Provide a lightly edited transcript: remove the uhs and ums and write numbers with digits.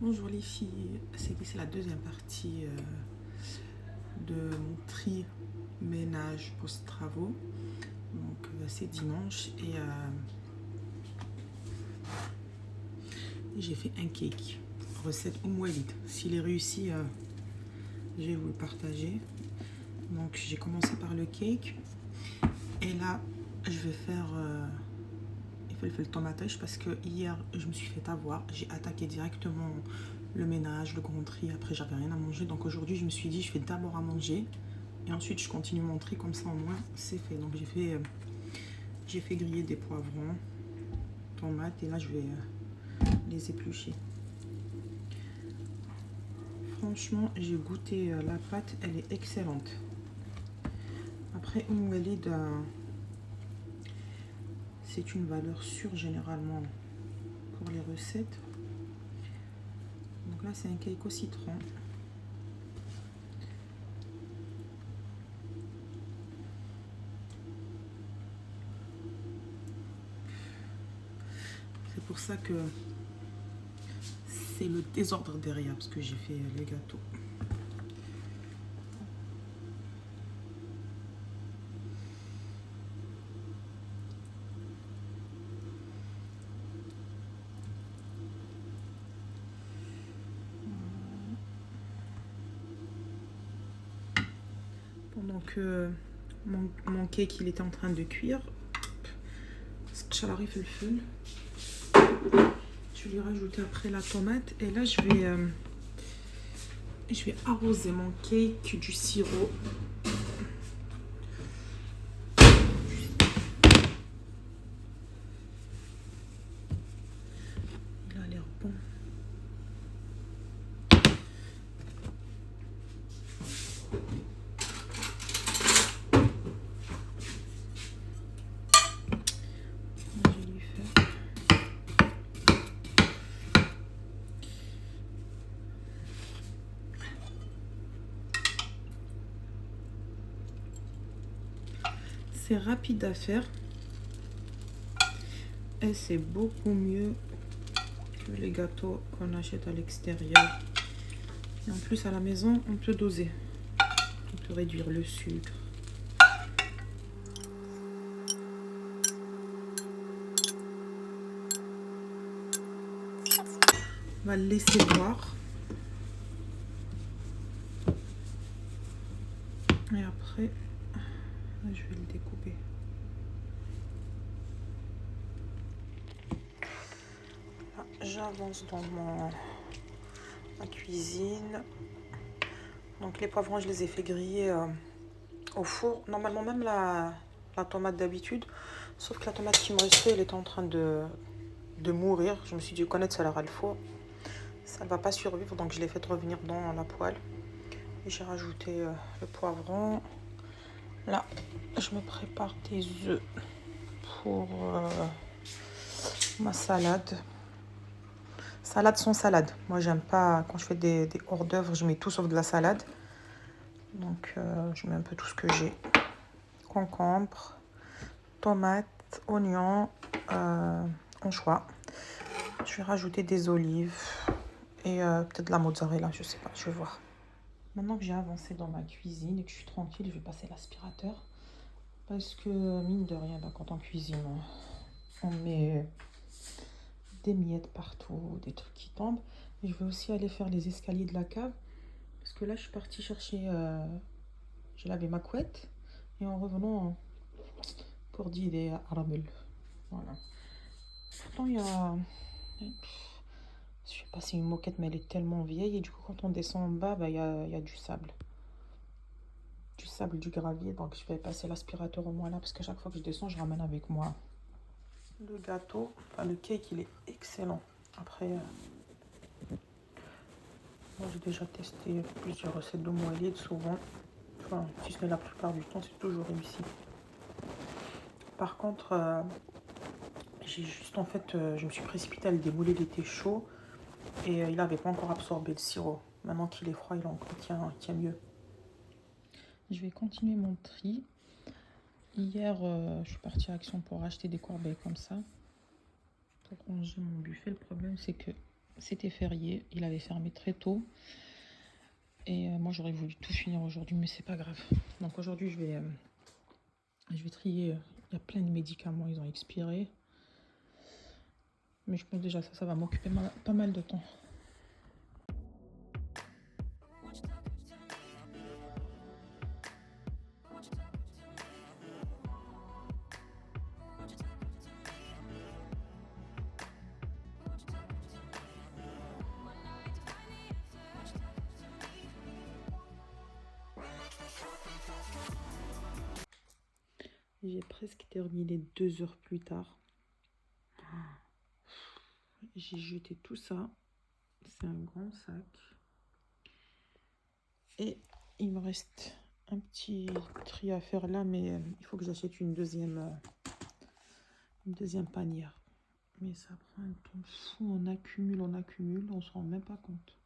Bonjour les filles, c'est la deuxième partie de mon tri ménage post-travaux. Donc c'est dimanche et j'ai fait un cake, recette Walid. S'il est réussi, je vais vous le partager. Donc j'ai commencé par le cake et là je vais faire le tomatage parce que hier je me suis fait avoir, j'ai attaqué directement le ménage, le grand tri, après j'avais rien à manger, donc aujourd'hui je me suis dit je fais d'abord à manger et ensuite je continue mon tri, comme ça au moins c'est fait. Donc j'ai fait griller des poivrons, tomates et là je vais les éplucher. Franchement j'ai goûté la pâte, elle est excellente. Après Walid, c'est une valeur sûre généralement pour les recettes. Donc là c'est un cake au citron. C'est pour ça que c'est le désordre derrière, parce que j'ai fait les gâteaux. Pendant que mon cake il était en train de cuire, je lui rajouter après la tomate et là je vais arroser mon cake du sirop. Il a l'air bon. C'est rapide à faire et c'est beaucoup mieux que les gâteaux qu'on achète à l'extérieur. Et en plus à la maison on peut doser, on peut réduire le sucre. On va le laisser boire et après je vais le découper. J'avance dans ma cuisine. Donc les poivrons, je les ai fait griller au four. Normalement même la tomate d'habitude. Sauf que la tomate qui me restait, elle était en train de mourir. Je me suis dit, connaître ça leur le four. Ça ne va pas survivre, donc je l'ai fait revenir dans la poêle. Et j'ai rajouté le poivron. Là, je me prépare des œufs pour ma salade. Salade sans salade. Moi, j'aime pas, quand je fais des hors d'œuvre, je mets tout sauf de la salade. Donc, je mets un peu tout ce que j'ai. Concombre, tomates, oignons, anchois. Je vais rajouter des olives et peut-être de la mozzarella, je sais pas, je vais voir. Maintenant que j'ai avancé dans ma cuisine et que je suis tranquille, je vais passer l'aspirateur. Parce que, mine de rien, quand on cuisine, on met des miettes partout, des trucs qui tombent. Et je vais aussi aller faire les escaliers de la cave. Parce que là, je suis partie chercher... j'ai lavé ma couette. Et en revenant, pour dire des arabes. Voilà. Pourtant, il y a... Je sais pas, c'est une moquette, mais elle est tellement vieille. Et du coup, quand on descend en bas, il y a du sable. Du sable, du gravier. Donc, je vais passer l'aspirateur au moins là. Parce qu'à chaque fois que je descends, je ramène avec moi le gâteau. Enfin, le cake, il est excellent. Après, moi, j'ai déjà testé plusieurs recettes de Walid. Souvent, enfin, si ce n'est la plupart du temps, c'est toujours réussi. Par contre, j'ai juste en fait, je me suis précipitée à le démouler, il était chaud. Et il n'avait pas encore absorbé le sirop. Maintenant qu'il est froid, il en tient mieux. Je vais continuer mon tri. Hier, je suis partie à Action pour acheter des corbeilles comme ça. Pour ranger mon buffet. Le problème, c'est que C'était férié, il avait fermé très tôt. Et moi, j'aurais voulu tout finir aujourd'hui, mais c'est pas grave. Donc aujourd'hui, je vais trier. Il y a plein de médicaments, ils ont expiré. Mais je pense déjà ça va m'occuper pas mal de temps. J'ai presque terminé 2 heures plus tard. J'ai jeté tout ça. C'est un grand sac. Et il me reste un petit tri à faire là, mais il faut que j'achète une deuxième panière. Mais ça prend un temps fou, on accumule, on se rend même pas compte.